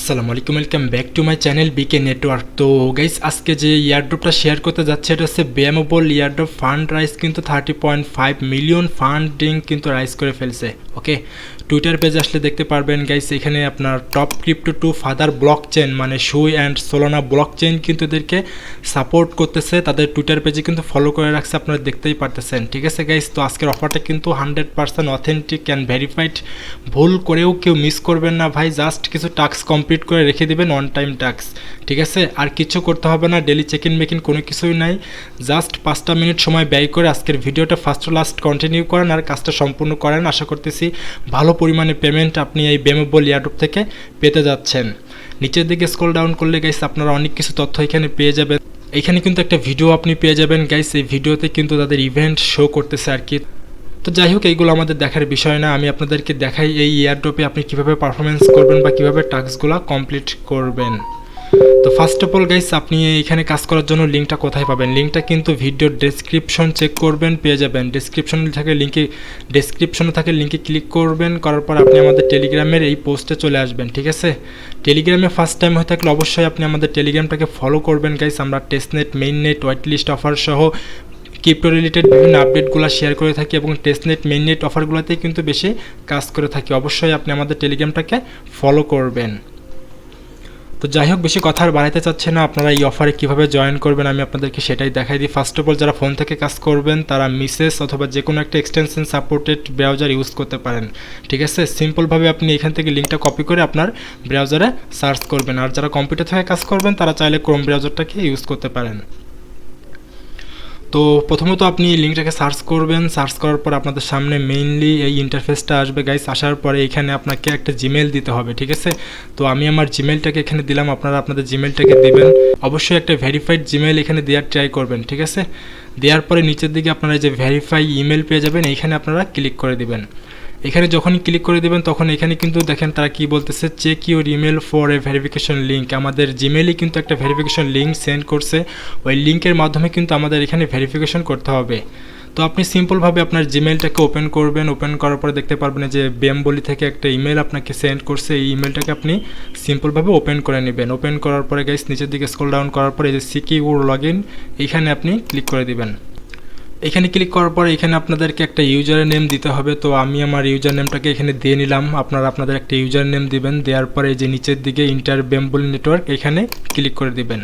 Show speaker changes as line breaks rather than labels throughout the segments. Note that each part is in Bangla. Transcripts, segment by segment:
আসসালামু আলাইকুম, welcome back to my channel bike network. তো গাইস, আজকে যে ইয়ারড্রপটা শেয়ার করতে যাচ্ছে এটা হচ্ছে বেমোবল ইয়ারড্রপ। ফান্ড রাইজ কিন্তু 30.5 মিলিয়ন ফান্ডিং কিন্তু রাইজ করে ফেলছে। ওকে, টুইটার পেজে আসলে দেখতে পারবেন গাইস, এখানে আপনার top crypto to father blockchain মানে Sui and Solana block chain কিন্তু এদেরকে সাপোর্ট করতেছে। তাদের টুইটার পেজে কিন্তু ফলো করে রাখছে, আপনারা দেখতেই পারতেছেন। ঠিক আছে গাইস, তো আজকের অফারটা কিন্তু 100% অথেন্টিক অ্যান্ড ভেরিফাইড। ভুল করেও কেউ মিস করবেন না ভাই, জাস্ট কিছু টাস্ক কমপ্লিট করে রেখে দেবেন, অন টাইম টাস্ক। ঠিক আছে, আর কিছু করতে হবে না, ডেলি চেক ইন মেকিন কোনো কিছুই নাই। জাস্ট 5টা মিনিট সময় ব্যয় করে আজকের ভিডিওটা ফার্স্ট টু লাস্ট কন্টিনিউ করেন আর কাজটা সম্পূর্ণ করেন। আশা করতেছি ভালো পরিমাণে পেমেন্ট আপনি এই বেমোবল ইয়ারড্রপ থেকে পেতে যাচ্ছেন। নিচের দিকে স্ক্রল ডাউন করলে গাইস আপনারা অনেক কিছু তথ্য এখানে পেয়ে যাবেন। এখানে কিন্তু একটা ভিডিও আপনি পেয়ে যাবেন গাইস, এই ভিডিওতে কিন্তু তাদের ইভেন্ট শো করতেছে আর কি। তো যাই হোক, এইগুলো আমাদের দেখার বিষয় না, আমি আপনাদেরকে দেখাই এই ইয়ারড্রপে আপনি কীভাবে পারফরমেন্স করবেন বা কীভাবে টাস্কগুলো কমপ্লিট করবেন। তো ফার্স্ট অফ অল গাইস, আপনি এখানে কাজ করার জন্য লিঙ্কটা কোথায় পাবেন? লিঙ্কটা কিন্তু ভিডিওর ডেসক্রিপশন চেক করবেন, পেয়ে যাবেন। ডেসক্রিপশনে থাকে লিঙ্কে ক্লিক করবেন, করার পর আপনি আমাদের টেলিগ্রামের এই পোস্টে চলে আসবেন। ঠিক আছে, টেলিগ্রামে ফার্স্ট টাইম হয়ে থাকলে অবশ্যই আপনি আমাদের টেলিগ্রামটাকে ফলো করবেন গাইস। আমরা testnet, mainnet, whitelist offer সহ ক্রিপ্টো রিলেটেড বিভিন্ন আপডেটগুলো শেয়ার করে থাকি এবং টেস্টনেট, মেইননেট অফারগুলোতেই কিন্তু বেশি কাজ করে থাকি। অবশ্যই আপনি আমাদের টেলিগ্রামটাকে ফলো করবেন। তো যাই হোক, বেশি কথা আর বাড়াইতে চাচ্ছে না, আপনারা এই অফারে কীভাবে জয়েন করবেন আমি আপনাদেরকে সেটাই দেখাই দিই। ফার্স্ট অফ অল যারা ফোন থেকে কাজ করবেন তারা মিসেস অথবা যে কোনো একটা এক্সটেনশন সাপোর্টেড ব্রাউজার ইউজ করতে পারেন। ঠিক আছে, সিম্পলভাবে আপনি এখান থেকে লিঙ্কটা কপি করে আপনার ব্রাউজারে সার্চ করবেন। আর যারা কম্পিউটার থেকে কাজ করবেন তারা চাইলে ক্রোম ব্রাউজারটাকে ইউজ করতে পারেন। তো প্রথমত আপনি লিঙ্কটাকে সার্চ করবেন, সার্চ করার পর আপনাদের সামনে মেইনলি এই ইন্টারফেসটা আসবে গাইস। আসার পরে এখানে আপনাকে একটা জিমেল দিতে হবে। ঠিক আছে, তো আমি আমার জিমেলটাকে এখানে দিলাম, আপনারা আপনাদের জিমেলটাকে দেবেন। অবশ্যই একটা ভেরিফাইড জিমেল এখানে দেওয়ার ট্রাই করবেন। ঠিক আছে, দেওয়ার পরে নিচের দিকে আপনারা যে ভেরিফাই ইমেল পেয়ে যাবেন, এইখানে আপনারা ক্লিক করে দিবেন। এখানে যখনই ক্লিক করে দেবেন তখন এখানে কিন্তু দেখেন তারা কি বলতেছে, check your email for a verification link. আমাদের জিমেলই কিন্তু একটা ভেরিফিকেশন লিঙ্ক সেন্ড করছে, ওই লিঙ্কের মাধ্যমে কিন্তু আমাদের এখানে ভেরিফিকেশন করতে হবে। তো আপনি সিম্পলভাবে আপনার জিমেলটাকে ওপেন করবেন, ওপেন করার পরে দেখতে পারবেন যে বেমবলি থেকে একটা ইমেল আপনাকে সেন্ড করছে। এই ইমেলটাকে আপনি সিম্পলভাবে ওপেন করে নেবেন। ওপেন করার পরে গাইস নিচের দিকে স্ক্রল ডাউন করার পরে এই যে সিকিউর লগইন, এইখানে আপনি ক্লিক করে দিবেন। এখানে ক্লিক করার পর এখানে আপনাদেরকে একটা ইউজার নেম দিতে হবে। তো আমি আমার ইউজার নেমটাকে এখানে দিয়ে নিলাম, আপনারা আপনাদের একটা ইউজার নেম দিবেন। দেওয়ার পরে এই যে নিচের দিকে ইন্টার বেমবলি নেটওয়ার্ক এখানে ক্লিক করে দিবেন।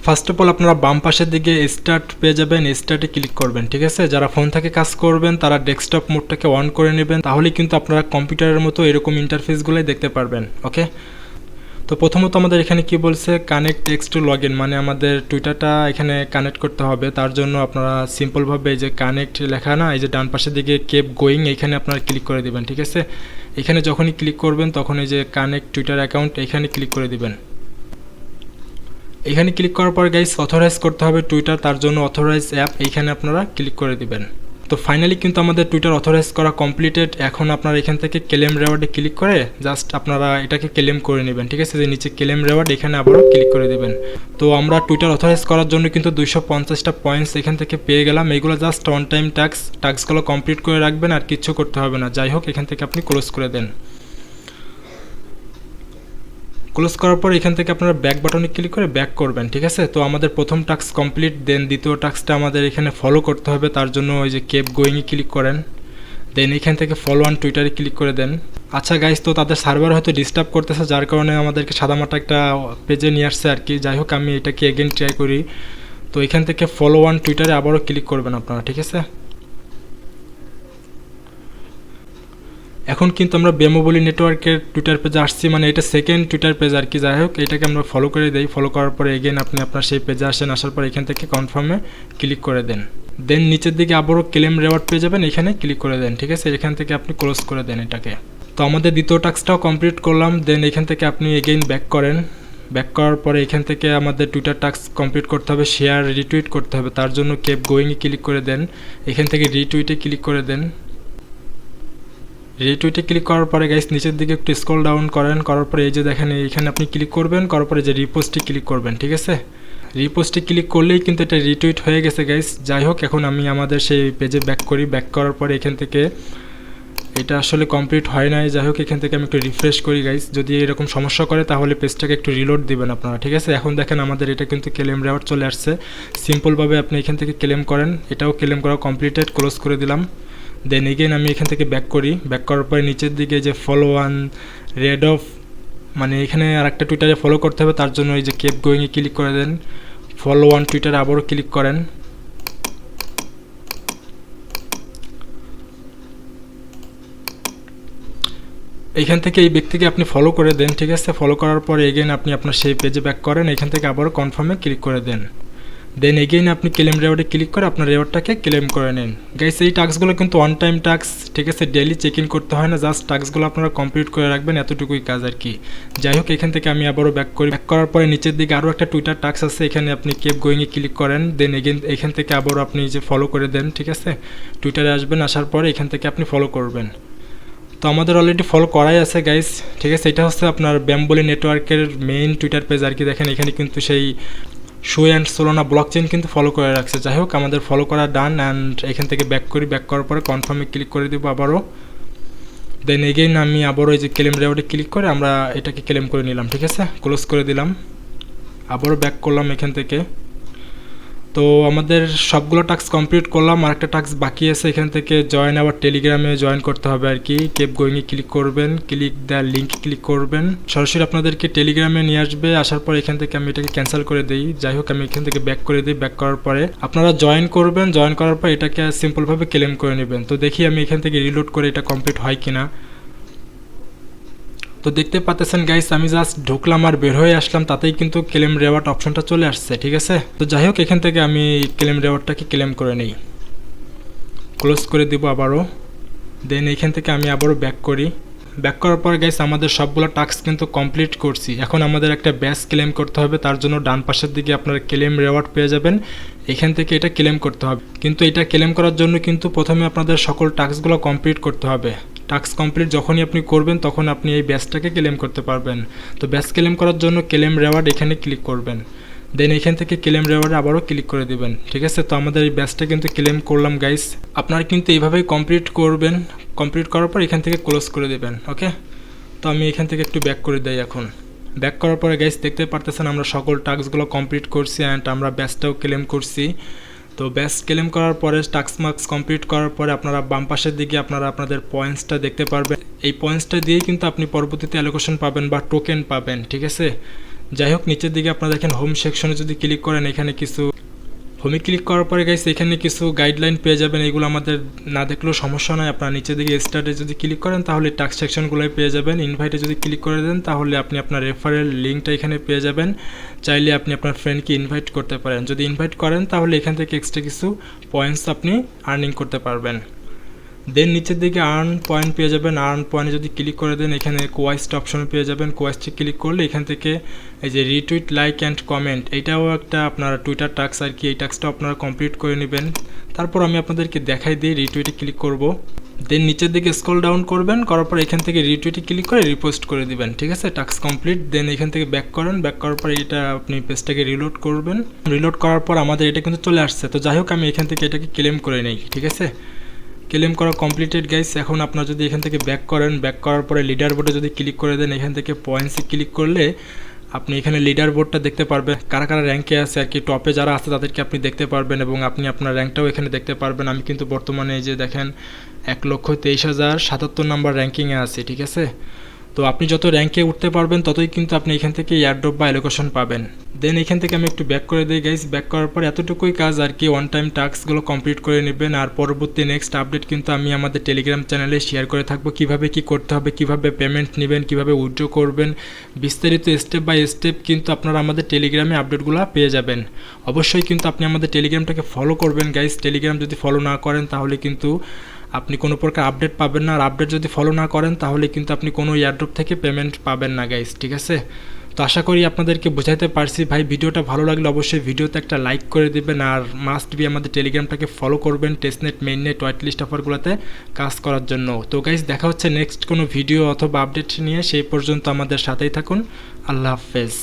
ফার্স্ট অফ অল আপনারা বাম পাশের দিকে স্টার্ট পেয়ে যাবেন, স্টার্টে ক্লিক করবেন। ঠিক আছে, যারা ফোন থেকে কাজ করবেন তারা ডেস্কটপ মোডটাকে অন করে নেবেন, তাহলে কিন্তু আপনারা কম্পিউটারের মতো এরকম ইন্টারফেসগুলোই দেখতে পারবেন। ওকে, তো প্রথমত আমাদের এখানে কি বলছে, কানেক্ট টেক্সট টু লগইন, মানে আমাদের টুইটারটা এখানে কানেক্ট করতে হবে। তার জন্য আপনারা সিম্পলভাবে এই যে কানেক্ট লেখা না, এই যে ডান পাশের দিকে কেপ গোয়িং, এইখানে আপনারা ক্লিক করে দিবেন। ঠিক আছে, এখানে যখনই ক্লিক করবেন তখন এই যে কানেক্ট টুইটার অ্যাকাউন্ট এখানে ক্লিক করে দিবেন। এখানে ক্লিক করার পর গাইস অথরাইজ করতে হবে টুইটার, তার জন্য অথরাইজ অ্যাপ এইখানে আপনারা ক্লিক করে দিবেন। তো ফাইনালি কিন্তু আমাদের টুইটার অথরাইজ করা কমপ্লিটেড। এখন আপনারা এখান থেকে ক্লেম রেওয়ার্ডে ক্লিক করে জাস্ট আপনারা এটাকে ক্লেম করে নেবেন। ঠিক আছে, যে নিচে ক্লেম রেওয়ার্ড এখানে আবারও ক্লিক করে দেবেন। তো আমরা টুইটার অথরাইজ করার জন্য কিন্তু 250টা পয়েন্টস এখান থেকে পেয়ে গেলাম। এইগুলো জাস্ট অন টাইম টাস্কগুলো কমপ্লিট করে রাখবেন, আর কিচ্ছু করতে হবে না। যাই হোক, এখান থেকে আপনি ক্লোজ করে দেন। ক্লোজ করার পর এখান থেকে আপনারা ব্যাক বাটনে ক্লিক করে ব্যাক করবেন। ঠিক আছে, তো আমাদের প্রথম টাস্ক কমপ্লিট। দেন দ্বিতীয় টাস্কটা আমাদের এখানে ফলো করতে হবে, তার জন্য ওই যে কেপ গোয়িংয়ে ক্লিক করেন। দেন এখান থেকে ফলো অন টুইটারে ক্লিক করে দেন। আচ্ছা গাইস, তো তাদের সার্ভার হয়তো ডিস্টার্ব করতেছে, যার কারণে আমাদেরকে সাদামাটা একটা পেজে নিয়ে আসছে আর কি। যাই হোক, আমি এটাকে এগেন ট্রাই করি। তো এখান থেকে ফলো অন টুইটারে আবারও ক্লিক করবেন আপনারা। ঠিক আছে, এখন কিন্তু আমরা বেমোবলি নেটওয়ার্কের টুইটার পেজে আসছি, মানে এটা সেকেন্ড টুইটার পেজ আর কি। যাই হোক, এটাকে আমরা ফলো করে দিই। ফলো করার পরে এগেন আপনি আপনার সেই পেজে আসেন, আসার পর এখান থেকে কনফার্মে ক্লিক করে দেন। দেন নিচের দিকে আবারও ক্লেম রেওয়ার্ড পেয়ে যাবেন, এখানে ক্লিক করে দেন। ঠিক আছে, এখান থেকে আপনি ক্লোজ করে দেন এটাকে। তো আমাদের দ্বিতীয় টাস্কটাও কমপ্লিট করলাম। দেন এখান থেকে আপনি এগেইন ব্যাক করেন। ব্যাক করার পরে এখান থেকে আমাদের টুইটার টাস্ক কমপ্লিট করতে হবে, শেয়ার রিটুইট করতে হবে। তার জন্য কেপ গোয়িংয়ে ক্লিক করে দেন, এখান থেকে রিটুইটে ক্লিক করে দেন। রিটুইটে ক্লিক করার পরে গাইস নিচের দিকে একটু স্ক্রল ডাউন করেন, করার পরে এই যে দেখেন এখানে আপনি ক্লিক করবেন, করার পরে যে রিপোস্টে ক্লিক করবেন। ঠিক আছে, রিপোস্টে ক্লিক করলেই কিন্তু এটা রিটুইট হয়ে গেছে গাইস। যাই হোক, এখন আমি আমাদের সেই পেজে ব্যাক করি। ব্যাক করার পরে এখান থেকে এটা আসলে কমপ্লিট হয় নাই, যাই হোক এখান থেকে আমি একটু রিফ্রেশ করি গাইস। যদি এরকম সমস্যা করে তাহলে পেজটাকে একটু রিলোড দিবেন আপনারা, ঠিক আছে। এখন দেখেন আমাদের এটা কিন্তু ক্লেম রেওয়ার্ড চলে আসছে। সিম্পলভাবে আপনি এখান থেকে ক্লেম করেন, এটাও ক্লেম করা কমপ্লিটেড, ক্লোজ করে দিলাম। দেন এগেইন আমি এখান থেকে ব্যাক করি, ব্যাক করার পরে নিচের দিকে যে ফলো অন রেড অফ, মানে এখানে আরেকটা টুইটারে ফলো করতে হবে, তার জন্য এই যে কেপ গোয়িংয়ে ক্লিক করে দেন, ফলো অন টুইটারে আবারও ক্লিক করেন। এইখান থেকে এই ব্যক্তিকে আপনি ফলো করে দেন, ঠিক আছে। ফলো করার পরে এগেইন আপনি আপনার সেই পেজে ব্যাক করেন, এখান থেকে আবারও কনফার্মে ক্লিক করে দেন। দেন এগেইন আপনি ক্লেম রেওয়ার্ডে ক্লিক করে আপনার রেওয়ার্ডটাকে ক্লেম করে নিন। গাইস এই টাস্কগুলো কিন্তু অন টাইম টাস্ক, ঠিক আছে, ডেইলি চেক ইন করতে হয় না, জাস্ট টাস্কগুলো আপনারা কমপ্লিট করে রাখবেন, এতটুকুই কাজ আর কি। যাই হোক এখান থেকে আমি আবারও ব্যাক করি, ব্যাক করার পরে নিচের দিকে আরও একটা টুইটার টাস্ক আছে, এখানে আপনি কেপ গোয়িংয়ে ক্লিক করেন। দেন এগেইন এখান থেকে আবারও আপনি যে ফলো করে দেন, ঠিক আছে। টুইটারে আসবেন, আসার পরে এখান থেকে আপনি ফলো করবেন। তো আমাদের অলরেডি ফলো করাই আছে গাইস, ঠিক আছে। এটা হচ্ছে আপনার ব্যাম্বলি নেটওয়ার্কের মেইন টুইটার পেজ আর কি। দেখেন এখানে কিন্তু সেই শো অ্যান্ড সোলোনা ব্লকচেন কিন্তু ফলো করে রাখছে। যাই হোক আমাদের ফলো করা ডান, অ্যান্ড এখান থেকে ব্যাক করি, ব্যাক করার পরে কনফার্মে ক্লিক করে দেবো আবারও। দেন এগেইন আমি আবারও এই যে ক্লেম রেওয়ার্ডে ক্লিক করে আমরা এটাকে ক্লেম করে নিলাম, ঠিক আছে, ক্লোজ করে দিলাম। আবারও ব্যাক করলাম এখান থেকে। তো আমাদের সবগুলো টাস্ক কমপ্লিট করলাম, আর একটা টাস্ক বাকি আছে, এখান থেকে জয়েন আবার টেলিগ্রামে জয়েন করতে হবে আর কি। কেপ গোয়িংয়ে ক্লিক করবেন, ক্লিক দ্য লিঙ্ক ক্লিক করবেন, সরাসরি আপনাদেরকে টেলিগ্রামে নিয়ে আসবে। আসার পর এখান থেকে আমি এটাকে ক্যান্সেল করে দিই। যাই হোক আমি এখান থেকে ব্যাক করে দিই, ব্যাক করার পরে আপনারা জয়েন করবেন, জয়েন করার পর এটাকে সিম্পলভাবে ক্লেম করে নেবেন। তো দেখি আমি এখান থেকে রিলোড করে এটা কমপ্লিট হয় কিনা। তো দেখতে পাচ্ছেন গাইস, আমি জাস্ট ঢুকলাম আর বের হয়ে আসলাম, তাতেই কিন্তু ক্লেম রেওয়ার্ড অপশনটা চলে আসছে, ঠিক আছে। তো যাই হোক এখান থেকে আমি ক্লেম রেওয়ার্ডটাকে ক্লেম করে নিই, ক্লোজ করে দিব আবারও। দেন এখান থেকে আমি আবারও ব্যাক করি, ব্যাক করার পর গাইস আমাদের সবগুলো টাস্ক কিন্তু কমপ্লিট করছি। এখন আমাদের একটা ব্যাচ ক্লেম করতে হবে, তার জন্য ডান পাশের দিকে আপনারা ক্লেম রেওয়ার্ড পেয়ে যাবেন, এখান থেকে এটা ক্লেম করতে হবে। কিন্তু এটা ক্লেম করার জন্য কিন্তু প্রথমে আপনাদের সকল টাস্কগুলো কমপ্লিট করতে হবে। টাস্ক কমপ্লিট যখনই আপনি করবেন তখন আপনি এই ব্যাচটাকে ক্লেম করতে পারবেন। তো ব্যাচ ক্লেম করার জন্য ক্লেম রেওয়ার্ড এখানে ক্লিক করবেন, দেন এখান থেকে ক্লেম রেওয়ার্ডে আবারও ক্লিক করে দিবেন, ঠিক আছে। তো আমাদের এই ব্যাচটা কিন্তু ক্লেম করলাম গাইস। আপনারা কিন্তু এইভাবেই কমপ্লিট করবেন, কমপ্লিট করার পর এখান থেকে ক্লোজ করে দেবেন, ওকে। তো আমি এখান থেকে একটু ব্যাক করে দেই। এখন ব্যাক করার পরে গাইস দেখতে পারতেছেন আমরা সকল টাস্কগুলো কমপ্লিট করছি, অ্যান্ড আমরা ব্যাচটাও ক্লেম করছি। তো ব্যাচ ক্লেম করার পরে টাস্ক মার্কস কমপ্লিট করার পরে আপনারা বাম পাশের দিকে আপনারা আপনাদের পয়েন্টসটা দেখতে পারবেন। এই পয়েন্টসটা দিয়েই কিন্তু আপনি পরবর্তীতে অ্যালোকেশন পাবেন বা টোকেন পাবেন, ঠিক আছে। যাই হোক নিচের দিকে আপনারা দেখেন হোম সেকশনে যদি ক্লিক করেন, এখানে কিছু হোমে ক্লিক করার পরে গাইস এখানে কিছু গাইডলাইন পেয়ে যাবেন। এগুলো আমাদের না দেখলেও সমস্যা নয়, আপনারা নিচের দিকে স্টার্টে যদি ক্লিক করেন তাহলে টাস্ক সেকশনগুলোই পেয়ে যাবেন। ইনভাইটে যদি ক্লিক করে দেন তাহলে আপনি আপনার রেফারেল লিঙ্কটা এখানে পেয়ে যাবেন। চাইলে আপনি আপনার ফ্রেন্ডকে ইনভাইট করতে পারেন, যদি ইনভাইট করেন তাহলে এখান থেকে এক্সট্রা কিছু পয়েন্টস আপনি আর্নিং করতে পারবেন। দেন নিচের দিকে আর্ন পয়েন্ট পেয়ে যাবেন, আর্ন পয়েন্টে যদি ক্লিক করে দেন এখানে কোয়েস্ট অপশন পেয়ে যাবেন। কোয়েস্টে ক্লিক করলে এখান থেকে এই যে রিটুইট, লাইক অ্যান্ড কমেন্ট, এইটাও একটা আপনার টুইটার টাস্ক আর কি। এই টাস্কটাও আপনারা কমপ্লিট করে নেবেন। তারপর আমি আপনাদেরকে দেখাই দিই, রিটুইটে ক্লিক করব, দেন নিচের দিকে স্ক্রল ডাউন করবেন, করার পর এখান থেকে রিটুইটে ক্লিক করে রিপোস্ট করে দিবেন, ঠিক আছে। Task complete. দেন এখান থেকে ব্যাক করেন, ব্যাক করার পর এটা আপনি পেজটাকে রিলোড করবেন। রিলোড করার পর আমাদের এটা কিন্তু চলে আসছে। তো যাই হোক আমি এখান থেকে এটাকে ক্লেম করে নেই, ঠিক আছে। ক্লেম করা কমপ্লিটেড গাইস। এখন আপনারা যদি এখান থেকে ব্যাক করেন, ব্যাক করার পরে লিডার বোর্ডে যদি ক্লিক করে দেন, এখান থেকে পয়েন্টসে ক্লিক করলে আপনি এখানে লিডার বোর্ডটা দেখতে পারবেন, কারা কারা র্যাঙ্কে আছে আর কি। টপে যারা আছে তাদেরকে আপনি দেখতে পারবেন এবং আপনি আপনার র্যাঙ্কটাও এখানে দেখতে পারবেন। আমি কিন্তু বর্তমানে এই যে দেখেন 1,23,077 নাম্বার র্যাঙ্কিংয়ে আছি, ঠিক আছে। তো আপনি যত র্যাঙ্কে উঠতে পারবেন ততই কিন্তু আপনি এখান থেকে এয়ারড্রপ বা অ্যালোকেশন পাবেন। দেন এখান থেকে আমি একটু ব্যাক করে দিই গাইস। ব্যাক করার পর এতটুকুই কাজ আর কি, ওয়ান টাইম টাস্কগুলো কমপ্লিট করে নেবেন। আর পরবর্তী নেক্সট আপডেট কিন্তু আমি আমাদের টেলিগ্রাম চ্যানেলে শেয়ার করে থাকবো, কিভাবে কি করতে হবে, কিভাবে পেমেন্ট নেবেন, কিভাবে উইথড্র করবেন, বিস্তারিত স্টেপ বাই স্টেপ কিন্তু আপনারা আমাদের টেলিগ্রামে আপডেটগুলো পেয়ে যাবেন। অবশ্যই কিন্তু আপনি আমাদের টেলিগ্রামটাকে ফলো করবেন গাইস। টেলিগ্রাম যদি ফলো না করেন তাহলে কিন্তু আপনি কোনো প্রকার আপডেট পাবেন না, আর আপডেট যদি ফলো না করেন তাহলে কিন্তু আপনি কোনো এয়ারড্রপ থেকে পেমেন্ট পাবেন না গাইস, ঠিক আছে। তো আশা করি আপনাদেরকে বোঝাতে পারছি ভাই। ভিডিওটা ভালো লাগলে অবশ্যই ভিডিওতে একটা লাইক করে দেবেন, আর মাস্ট বি আমাদের টেলিগ্রামটাকে ফলো করবেন টেস্টনেট, মেইননেট, হোয়াইট লিস্ট অফারগুলোতে কাজ করার জন্য। তো গাইস দেখা হচ্ছে নেক্সট কোনো ভিডিও অথবা আপডেট নিয়ে, সেই পর্যন্ত আমাদের সাথেই থাকুন। আল্লাহ হাফেজ।